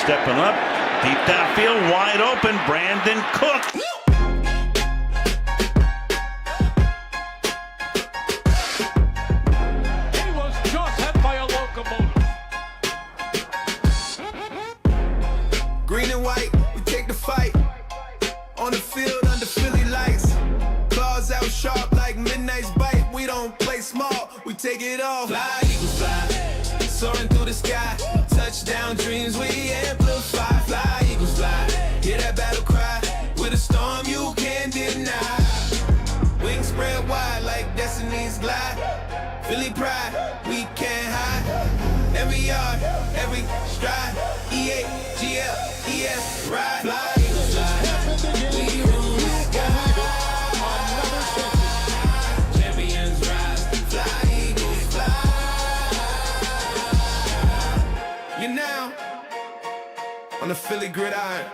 stepping up. Deep downfield, wide open, Brandon Cook. He was just hit by a locomotive. Green and white, we take the fight. On the field under Philly lights. Claws out sharp like midnight's bite. We don't play small, we take it all. Fly, eagles fly, soaring through the sky. Touchdown dreams we amplify. Fly, eagles fly, hear that battle cry. With a storm you can't deny. Wings spread wide like destiny's glide. Philly pride, we can't hide. Every yard, every stride. E-A-G-L-E-S, ride. Fly, eagles fly, we rule the sky. Champions rise, fly, eagles fly. You're now on the Philly Gridiron.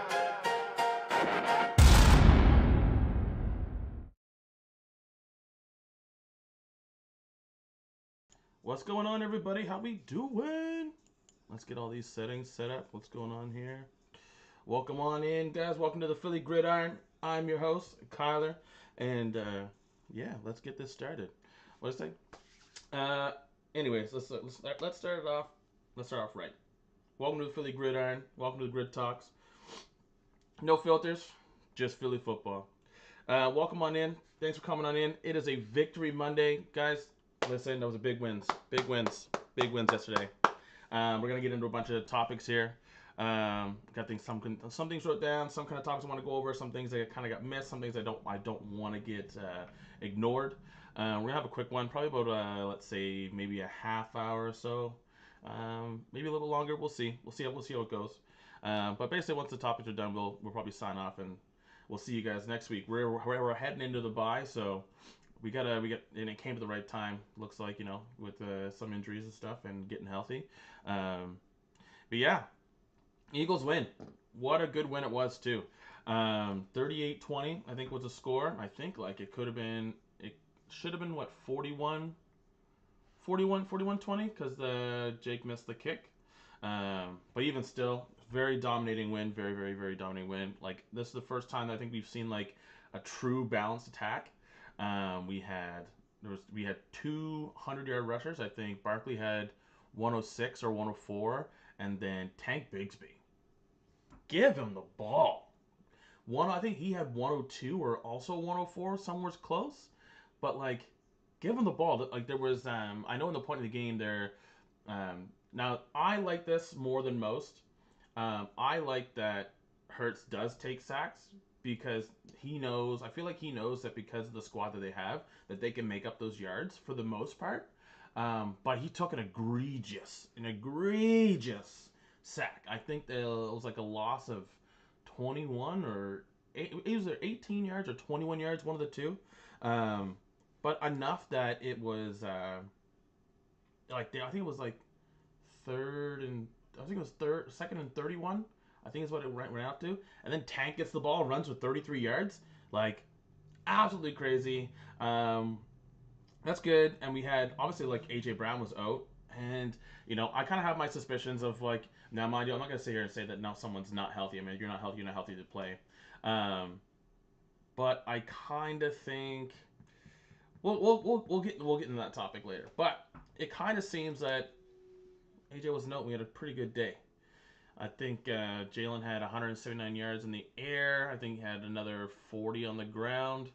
What's going on, everybody? How we doing? Let's get all these settings set up. What's going on here? Welcome on in, guys. Welcome to the Philly Gridiron. I'm your host, Kyler, and yeah, let's get this started. What's that? Anyways, let's start it off. Let's start off right. Welcome to the Philly Gridiron. Welcome to the Grid Talks. No filters, just Philly football. Welcome on in. Thanks for coming on in. It is a Victory Monday, guys. Listen, that was a big wins yesterday. We're gonna get into a bunch of topics here. Got things, some things wrote down, some kind of topics I want to go over, some things that kind of got missed, some things I don't want to get ignored. We're gonna have a quick one, probably about let's say maybe a half hour or so, maybe a little longer. We'll see how it goes. But basically, once the topics are done, we'll probably sign off and we'll see you guys next week. We're heading into the bye, so. We got, and it came at the right time. Looks like, with some injuries and stuff and getting healthy. But yeah, Eagles win. What a good win it was too. 38-20, I think was the score. I think like it should have been what 41-20 because Jake missed the kick. But even still, very dominating win. Very, very, very dominating win. Like this is the first time I think we've seen like a true balanced attack. We had 200-yard rushers. I think Barkley had 106 or 104, and then Tank Bigsby. Give him the ball. I think he had 102 or also 104, somewhere's close. But like, give him the ball. Like there was, I know in the point of the game there. Now I like this more than most. I like that Hurts does take sacks. Because I feel like he knows that because of the squad that they have, that they can make up those yards for the most part. But he took an egregious sack. I think it was like a loss of 21 or it was 18 yards or 21 yards, one of the two. But enough that it was I think it was like second and 31. I think is what it ran out to. And then Tank gets the ball, runs for 33 yards. Like, absolutely crazy. That's good. And we had, obviously, like, A.J. Brown was out. And, I kind of have my suspicions of, like, now, mind you, I'm not going to sit here and say that now someone's not healthy. I mean, if you're not healthy, you're not healthy to play. But I kind of think... We'll get into that topic later. But it kind of seems that A.J. wasn't out. We had a pretty good day. I think Jalen had 179 yards in the air. I think he had another 40 on the ground.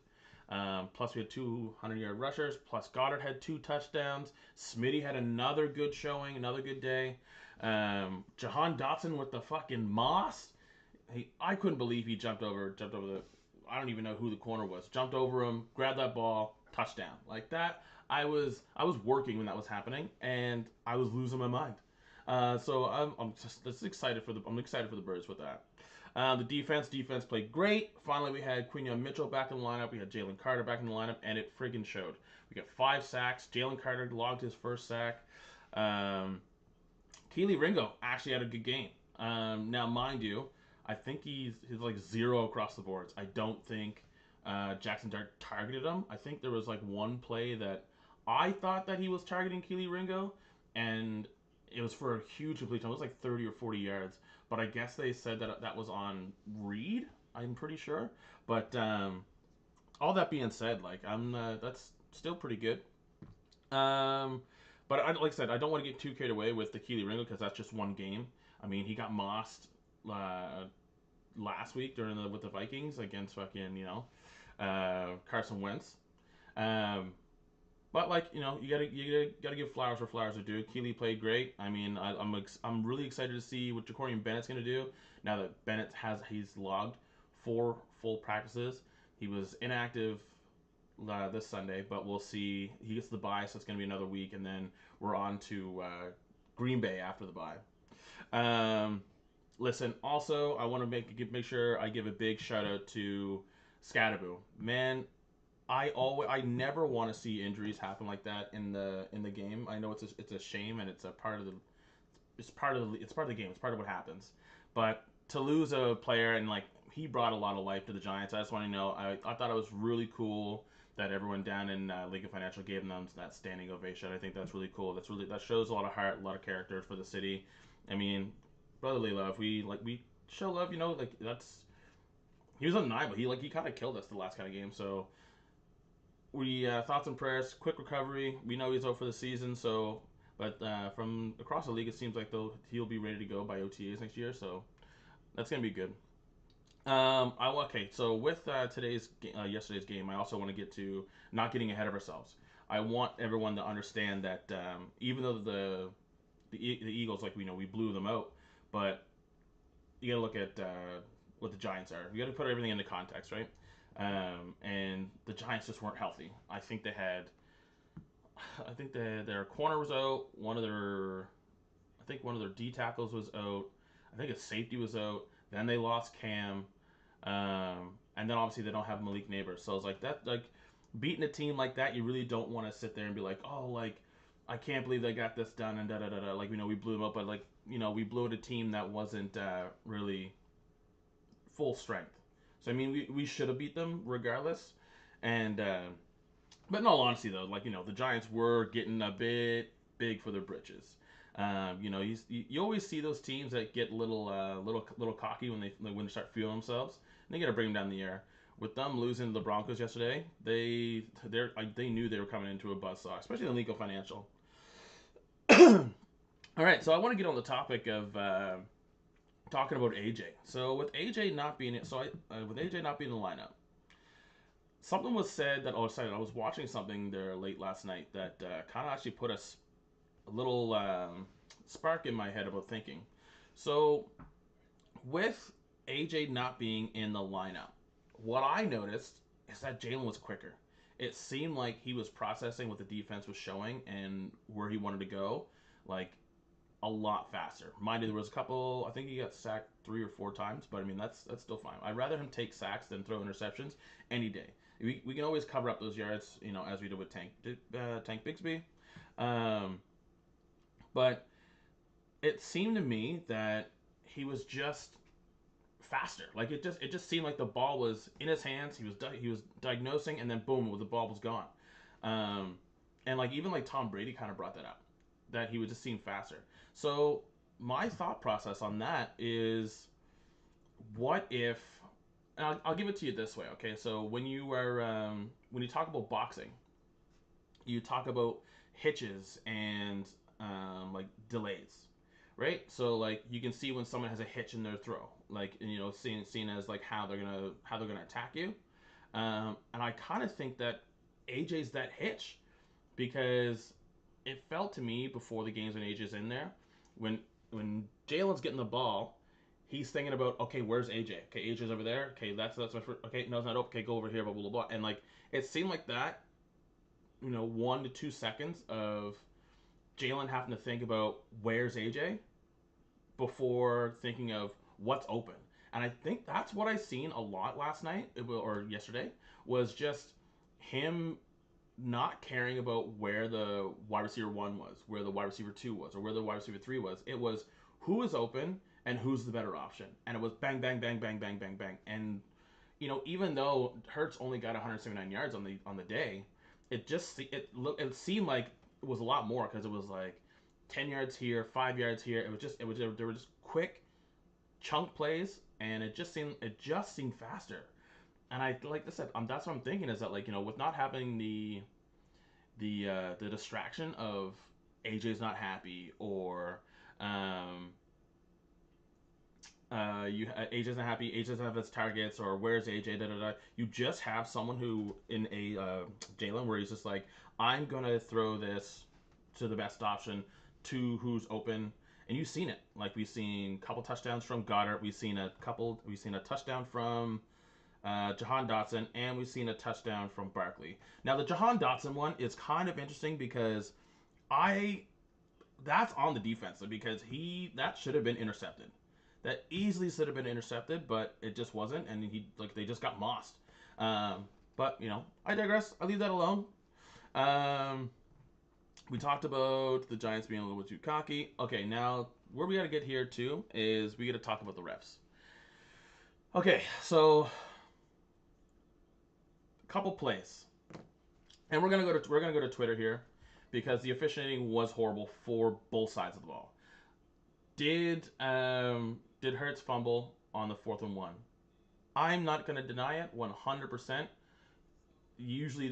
Plus we had 200-yard rushers. Plus Goddard had 2 touchdowns. Smitty had another good showing, another good day. Jahan Dotson with the fucking moss. I couldn't believe he jumped over the. I don't even know who the corner was. Jumped over him, grabbed that ball, touchdown. Like that. I was working when that was happening, and I was losing my mind. So I'm just excited for the Birds with that. The defense played great. Finally, we had Quinion Mitchell back in the lineup. We had Jalen Carter back in the lineup, and it friggin' showed. We got 5 sacks. Jalen Carter logged his first sack. Keely Ringo actually had a good game. Now, mind you, I think he's like 0 across the boards. I don't think Jackson Dart targeted him. I think there was like one play that I thought that he was targeting Keely Ringo, and it was for a huge completion. It was like 30 or 40 yards. but I guess they said that that was on Reed. I'm pretty sure. But all that being said, like that's still pretty good. But like I said, I don't want to get too carried away with the Keely Ringo because that's just one game. I mean, he got mossed last week with the Vikings against fucking Carson Wentz. But like you gotta give flowers where flowers are due. Keely played great. I mean, I'm really excited to see what Jacorian Bennett's gonna do now that he's logged 4 full practices. He was inactive this Sunday, but we'll see. He gets the bye, so it's gonna be another week, and then we're on to Green Bay after the bye. Listen, also I want to make sure I give a big shout out to Scadaboo. Man, I never want to see injuries happen like that in the game. I know it's a shame and it's part of the game. It's part of what happens. But to lose a player and like he brought a lot of life to the Giants. I just want to know. I thought it was really cool that everyone down in League of Financial gave them that standing ovation. I think that's really cool. That shows a lot of heart, a lot of character for the city. I mean, brotherly love. We show love. Like he was undeniable. He kind of killed us the last kind of game. So we thoughts and prayers. Quick recovery. We know he's out for the season. So, but from across the league, it seems like he'll be ready to go by OTAs next year. So that's gonna be good. So with yesterday's game, I also want to get to not getting ahead of ourselves. I want everyone to understand that even though the Eagles, like we blew them out, but you gotta look at what the Giants are. You gotta put everything into context, right? And the Giants just weren't healthy. I think their corner was out. One of their D tackles was out. I think a safety was out. Then they lost Cam, and then obviously they don't have Malik Neighbors. So it's like that, like beating a team like that, you really don't want to sit there and be like, oh, like I can't believe they got this done and da da da da. Like we blew them up, but like we blew out a team that wasn't really full strength. So I mean we should have beat them regardless, and but in all honesty though, like the Giants were getting a bit big for their britches. You always see those teams that get little cocky when they start feeling themselves. And they got to bring them down the air. With them losing to the Broncos yesterday, they knew they were coming into a buzzsaw, especially in Legal Financial. All right, so I want to get on the topic of talking about AJ. So with AJ not being in the lineup, something was said I was watching something there late last night that kind of actually put us a little spark in my head about thinking. So, with AJ not being in the lineup, what I noticed is that Jalen was quicker. It seemed like he was processing what the defense was showing and where he wanted to go, like a lot faster. Mind you, there was a couple. I think he got sacked 3 or 4 times, but I mean that's still fine. I'd rather him take sacks than throw interceptions any day. We can always cover up those yards, as we did with Tank Bigsby. But it seemed to me that he was just faster. Like it just seemed like the ball was in his hands. He was diagnosing, and then boom, the ball was gone. And like even like Tom Brady kind of brought that up, that he would just seem faster. So my thought process on that is, what if? And I'll give it to you this way, okay? So when you talk about boxing, you talk about hitches and like delays, right? So like you can see when someone has a hitch in their throw, like seen as like how they're gonna attack you, and I kind of think that AJ's that hitch, because it felt to me before the games when AJ's in there, when Jalen's getting the ball, he's thinking about, okay, where's AJ? Okay, AJ's over there. Okay, that's my first. Okay, no, it's not open. Okay, go over here. Blah blah blah. And like it seemed like that, 1 to 2 seconds of Jalen having to think about where's AJ before thinking of what's open. And I think that's what I seen a lot last night or yesterday, was just him not caring about where the wide receiver 1 was, where the wide receiver 2 was, or where the wide receiver 3 was. It was who is open and who's the better option. And it was bang, bang, bang, bang, bang, bang, bang. And even though Hurts only got 179 yards on the day, it seemed like it was a lot more, because it was like 10 yards here, 5 yards here. They were just quick chunk plays, and it just seemed faster. And like I said, that's what I'm thinking is that, like, with not having the distraction of AJ's not happy, or AJ's not happy, AJ doesn't have his targets, or where's AJ, da da da. You just have someone who in a Jalen where he's just like, I'm gonna throw this to the best option, to who's open. And you've seen it. Like, we've seen a couple touchdowns from Goddard, we've seen a touchdown from Jahan Dotson, and we've seen a touchdown from Barkley. Now, the Jahan Dotson one is kind of interesting because that's on the defense, because that should have been intercepted. That easily should have been intercepted, but it just wasn't, and they just got mossed. But I digress. I leave that alone. We talked about the Giants being a little bit too cocky. Okay, now where we got to get here too is we got to talk about the refs. Okay, so couple plays, and we're gonna go to Twitter here, because the officiating was horrible for both sides of the ball. Did Hurts fumble on the 4th and 1? I'm not gonna deny it 100%. Usually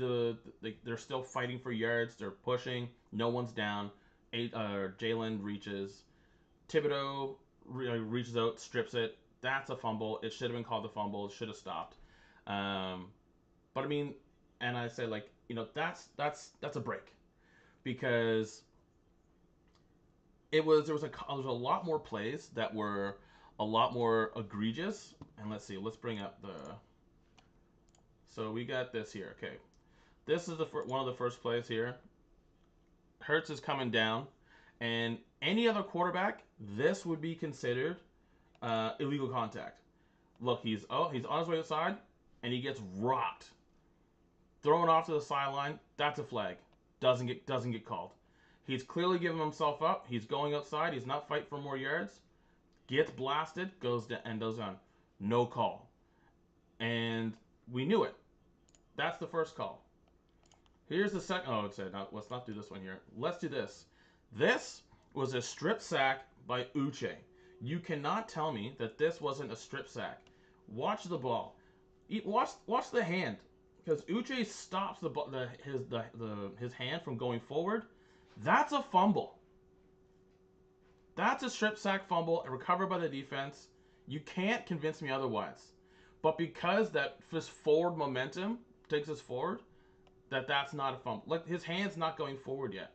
they're still fighting for yards. They're pushing. No one's down. Jalen reaches. Thibodeau reaches out, strips it. That's a fumble. It should have been called a fumble. It should have stopped. But I mean, and I say, like, that's a break, because there was a lot more plays that were a lot more egregious. And let's see, let's bring up so we got this here. Okay, this is one of the first plays here. Hurts is coming down, and any other quarterback, this would be considered illegal contact. Look, he's on his way outside, and he gets rocked, thrown off to the sideline. That's a flag. Doesn't get called. He's clearly giving himself up. He's going outside. He's not fighting for more yards. Gets blasted, goes on. No call. And we knew it. That's the first call. Here's the second. Oh, it said, no, let's not do this one here. Let's do this. This was a strip sack by Uche. You cannot tell me that this wasn't a strip sack. Watch the ball. Watch the hand, because Uche stops his hand from going forward. That's a fumble. That's a strip sack fumble, recovered by the defense. You can't convince me otherwise. But because this forward momentum takes us forward, that's not a fumble. Like, his hand's not going forward yet.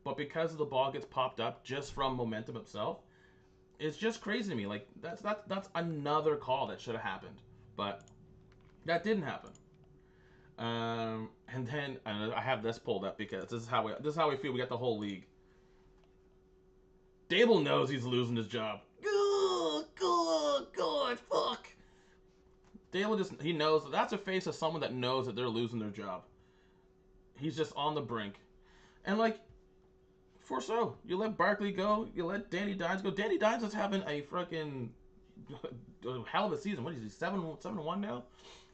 But because the ball gets popped up just from momentum itself, it's just crazy to me. Like, that's another call that should have happened. But that didn't happen. And then I have this pulled up because this is how we feel. We got the whole league. Dable knows he's losing his job. God, fuck. Dable he knows that's a face of someone that knows that they're losing their job. He's just on the brink. And, like, you let Barkley go, you let Danny Dimes go. Danny Dimes is having a freaking hell of a season. What is he, 7-1 now?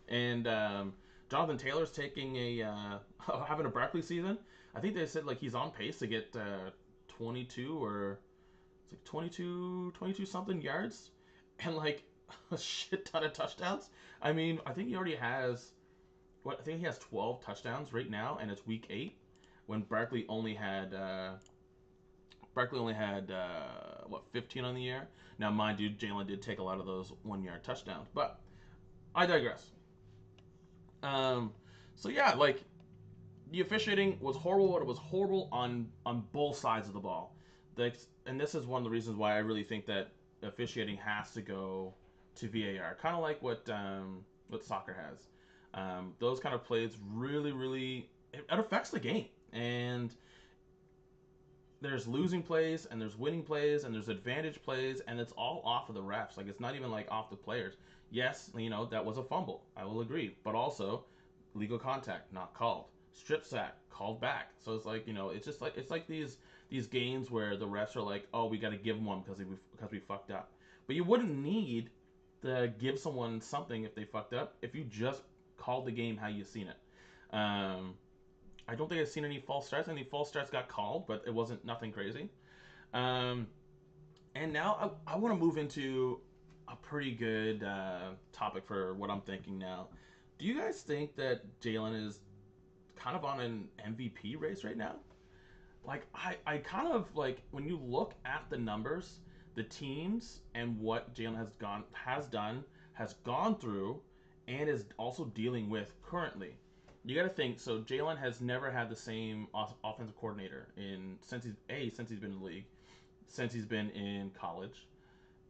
And Jonathan Taylor's taking having a Barkley season. I think they said, like, he's on pace to get 22 or it's like 22 something yards, and, like, a shit ton of touchdowns. I mean, I think he already has 12 touchdowns right now, and it's week 8, when Barkley only had 15 on the year. Now, mind you, Jalen did take a lot of those 1-yard touchdowns, but I digress. So yeah, like, the officiating was horrible, but it was horrible on both sides of the ball. And this is one of the reasons why I really think that officiating has to go to VAR, kind of like what soccer has. Those kind of plays really it affects the game, and there's losing plays, and there's winning plays, and there's advantage plays, and it's all off of the refs. Like, it's not even, like, off the players. Yes, that was a fumble. I will agree. But also, legal contact, not called. Strip sack, called back. So it's like, it's like these games where the refs are like, oh, we got to give them one because we fucked up. But you wouldn't need to give someone something if they fucked up if you just called the game how you seen it. I don't think I've seen any false starts. Any false starts got called, but it wasn't nothing crazy. And now I want to move into a pretty good topic for what I'm thinking now. Do you guys think that Jalen is kind of on an MVP race right now? Like, I kind of like when you look at the numbers, the teams, and what Jalen has gone through, and is also dealing with currently. You got to think. So Jalen has never had the same offensive coordinator since he's been in the league, since he's been in college,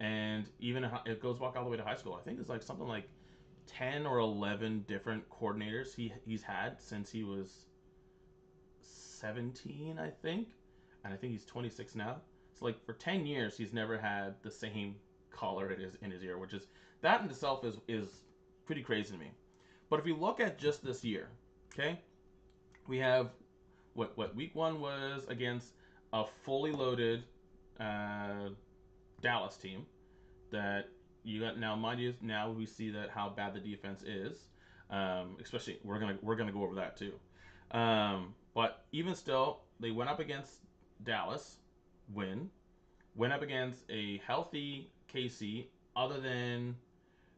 and even it goes back all the way to high school. I think it's like something like 10 or 11 different coordinators he's had since he was 17, I think, and I think he's 26 now. So like for 10 years, he's never had the same caller in his ear, which is that in itself is pretty crazy to me. But if you look at just this year, okay, we have what week 1 was against a fully loaded Dallas team that you got now. Mind you, now we see that how bad the defense is. Especially we're gonna go over that too. But even still, they went up against Dallas, went up against a healthy KC. Other than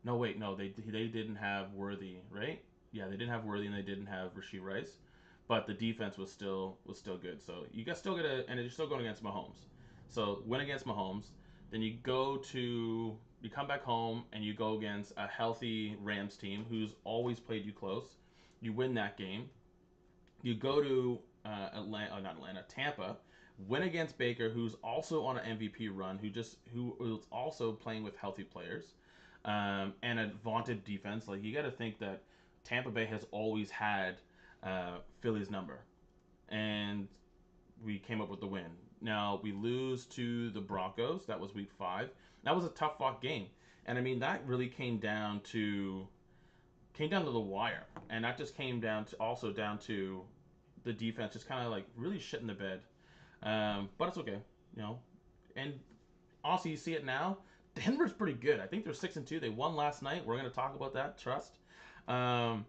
they didn't have Worthy, right? Yeah, they didn't have Worthy and they didn't have Rashee Rice, but the defense was still good. So you guys still and you're still going against Mahomes. So win against Mahomes, then you come back home and you go against a healthy Rams team who's always played you close. You win that game. You go to Tampa, win against Baker, who's also on an MVP run, who is also playing with healthy players, and a vaunted defense. Like, you got to think that Tampa Bay has always had Philly's number, and we came up with the win. Now we lose to the Broncos. That was week 5. That was a tough fought game, and I mean that really came down to the wire, and that just came down to the defense just kind of like really shit in the bed. But it's okay, And also, you see it now. Denver's pretty good. I think they're 6-2. They won last night. We're going to talk about that. Trust. And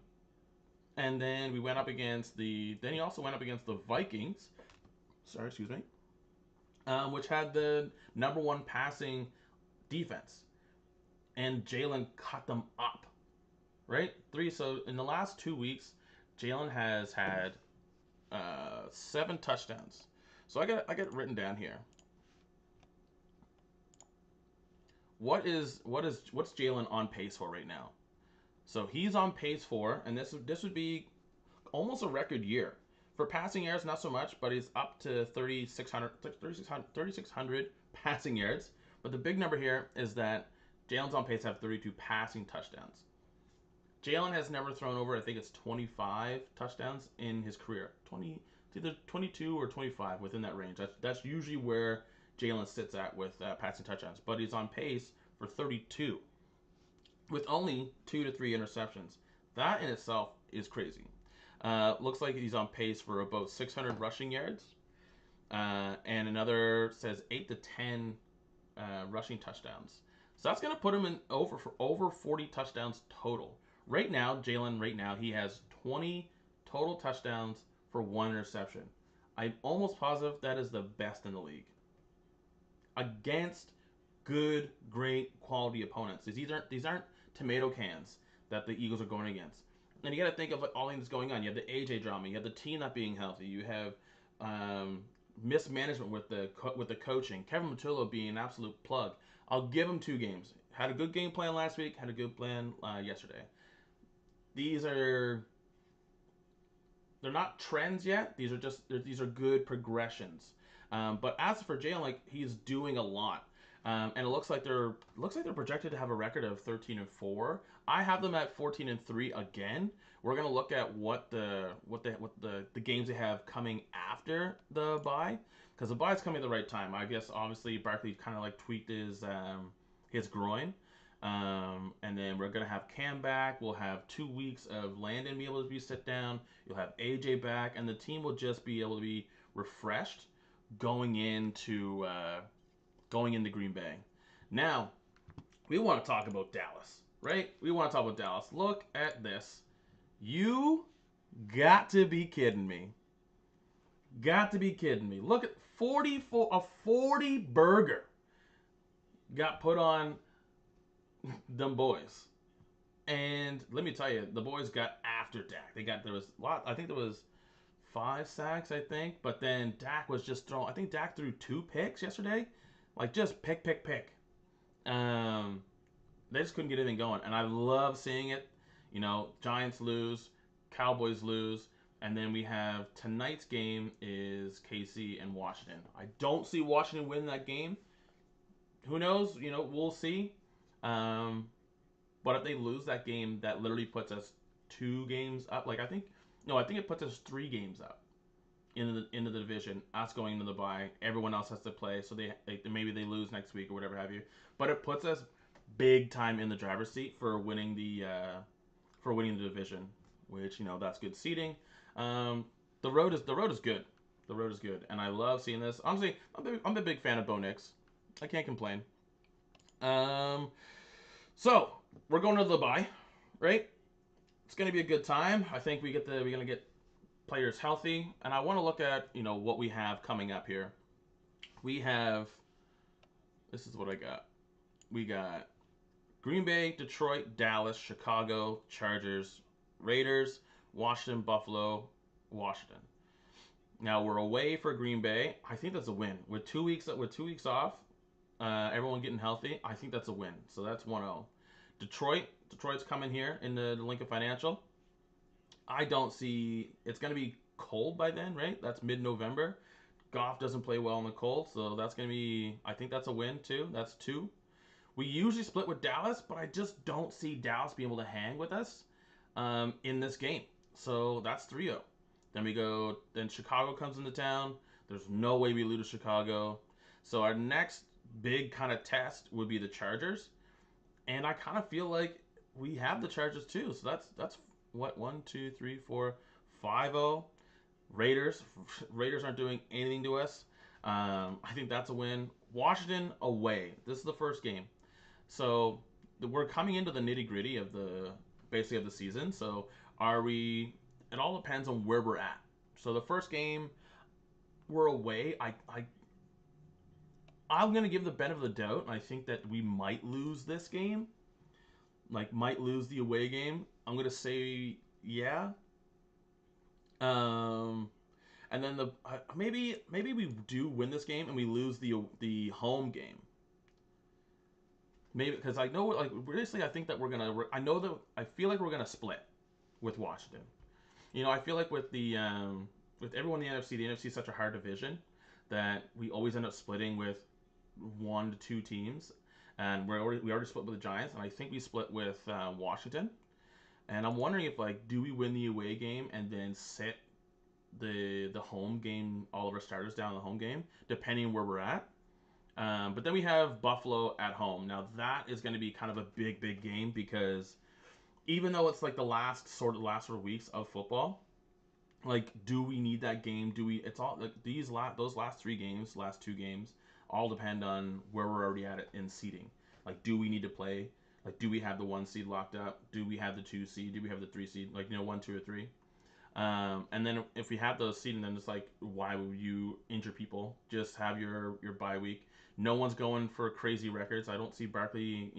then we went up against Then he also went up against the Vikings. Sorry, excuse me. Which had the number 1 passing defense, and Jalen cut them up. Right? So in the last 2 weeks, Jalen has had 7 touchdowns. So I got it written down here. What's Jalen on pace for right now? So he's on pace for, and this would be almost a record year for passing yards. Not so much, but he's up to 3,600 passing yards. But the big number here is that Jalen's on pace to have 32 passing touchdowns. Jalen has never thrown over, I think it's 25 touchdowns in his career. It's either 22 or 25, within that range. That's usually where Jalen sits at with passing touchdowns. But he's on pace for 32 with only 2 to 3 interceptions. That in itself is crazy. Looks like he's on pace for about 600 rushing yards. And another says 8 to 10 rushing touchdowns. So that's going to put him in over 40 touchdowns total. Right now, Jalen, he has 20 total touchdowns for 1 interception. I'm almost positive that is the best in the league. Against good, great quality opponents. These aren't tomato cans that the Eagles are going against. And you got to think of all things going on. You have the AJ drama. You have the team not being healthy. You have mismanagement with the coaching. Kevin Matullo being an absolute plug. I'll give him 2 games. Had a good game plan last week. Had a good plan yesterday. They're not trends yet. These are good progressions. But as for Jalen, he's doing a lot. And it looks like they're projected to have a record of 13-4. I have them at 14-3 again. We're gonna look at what the games they have coming after the bye, because the bye is coming at the right time. I guess obviously Barkley kind of tweaked his groin, and then we're gonna have Cam back. We'll have 2 weeks of Landon be able to sit down. You'll have AJ back, and the team will just be able to be refreshed going into Green Bay. Now, we want to talk about Dallas, right? We want to talk about Dallas. Look at this. You got to be kidding me. Got to be kidding me. Look at a 40 burger got put on them boys. And let me tell you, the boys got after Dak. There was a lot. I think there was 5 sacks, I think. But then Dak was just throwing. I think Dak threw 2 picks yesterday, like just pick. They just couldn't get anything going, and I love seeing it. You know, Giants lose, Cowboys lose, and then we have tonight's game is KC and Washington. I don't see Washington win that game. Who knows? You know, we'll see. But if they lose that game, that literally puts us 2 games up. I think it puts us 3 games up into the division. Us going into the bye, everyone else has to play, so maybe they lose next week or whatever have you. But it puts us big time in the driver's seat for winning the division, which that's good seeding. The road is good. The road is good, and I love seeing this. Honestly, I'm a big fan of Bo Nix. I can't complain. So we're going to the bye, right? It's gonna be a good time. I think we're gonna get players healthy, and I want to look at what we have coming up here. This is what I got. We got Green Bay, Detroit, Dallas, Chicago, Chargers, Raiders, Washington, Buffalo, Washington. Now we're away for Green Bay. I think that's a win. With 2 weeks off, everyone getting healthy. I think that's a win. So that's 1-0. Detroit's coming here in the Lincoln Financial. I don't see. It's going to be cold by then, right? That's mid-November. Goff doesn't play well in the cold, so that's going to be. I think that's a win too. That's 2. We usually split with Dallas, but I just don't see Dallas being able to hang with us in this game. So that's 3-0. Then Chicago comes into town. There's no way we lose to Chicago. So our next big kind of test would be the Chargers. And I kind of feel like we have the Chargers too. So that's what, 1, 2, 3, 4, 5-0. Raiders aren't doing anything to us. I think that's a win. Washington away. This is the first game. So we're coming into the nitty-gritty of the season. So it all depends on where we're at. So the first game, we're away. I'm going to give the benefit of the doubt, and I think that we might lose this game. Might lose the away game. I'm going to say, yeah. And then maybe we do win this game and we lose the home game. Maybe because I know, seriously, I think that I feel like we're gonna split with Washington. I feel like with everyone in the NFC is such a hard division that we always end up splitting with 1 to 2 teams, and we already split with the Giants, and I think we split with Washington. And I'm wondering if do we win the away game and then sit the home game, all of our starters down in the home game, depending on where we're at. But then we have Buffalo at home. Now that is going to be kind of a big game, because even though it's the last sort of weeks of football, do we need that game? It's all those last 2 games all depend on where we're already at in seeding. Do we need to play? Do we have the 1 seed locked up? Do we have the 2 seed? Do we have the 3 seed? 1, 2, or 3? And then if we have those seeding, then it's why would you injure people? Just have your bye week. No one's going for crazy records. I don't see Barkley,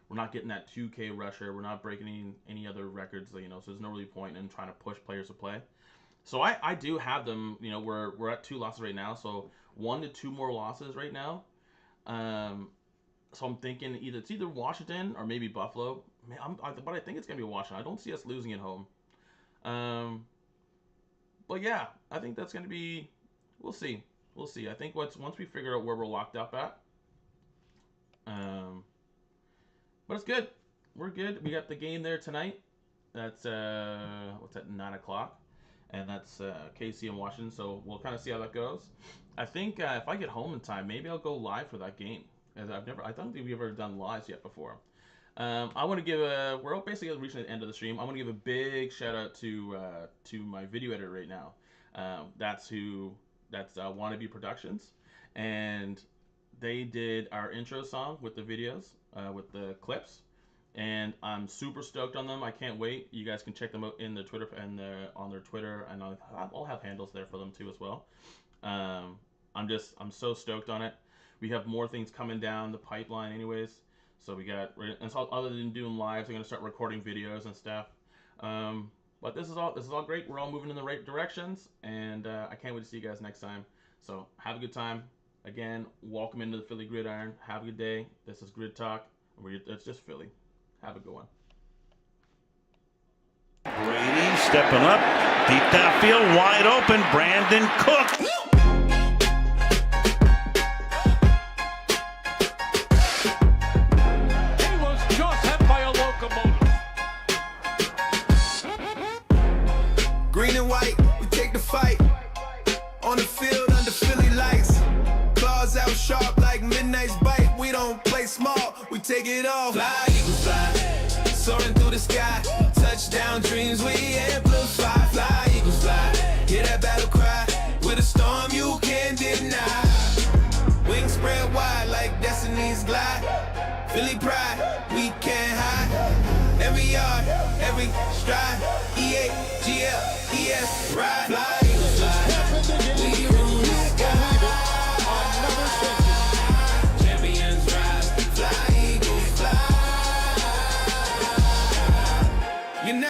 we're not getting that 2K rusher. We're not breaking any other records, so there's no really point in trying to push players to play. So I do have them, we're at 2 losses right now, so 1 to 2 more losses right now. So I'm thinking it's either Washington or maybe Buffalo. But I think it's going to be Washington. I don't see us losing at home. But yeah, I think that's going to be, we'll see. I think once we figure out where we're locked up at. But it's good. We're good. We got the game there tonight. That's, 9 o'clock. And that's KC and Washington. So we'll kind of see how that goes. I think if I get home in time, maybe I'll go live for that game. As I don't think we've ever done lives yet before. I want to give we're basically reaching the end of the stream. I want to give a big shout out to my video editor right now. That's Wannabe Productions, and they did our intro song with the videos, with the clips, and I'm super stoked on them. I can't wait. You guys can check them out in the Twitter and on their Twitter, and I'll have handles there for them too as well. I'm so stoked on it. We have more things coming down the pipeline anyways. So and so other than doing lives, we're gonna start recording videos and stuff. But this is all great. We're all moving in the right directions, and I can't wait to see you guys next time. So have a good time. Again, welcome into the Philly Gridiron. Have a good day. This is GridTalk. It's just Philly. Have a good one. Brady stepping up, deep downfield, wide open. Brandon Cook. He was just hit by a locomotive. Green and white, we take the fight. On the field under Philly lights. Claws out sharp like midnight's bite. We don't play small, we take it all. Fly, eagles fly, soaring through the sky. Touchdown dreams we amplify. Fly, eagles fly, hear that battle cry. With a storm you can't deny. Wings spread wide like destiny's glide. Philly pride, we can't hide. Every yard, every stride. E-A-G-L-E-S, ride. Fly.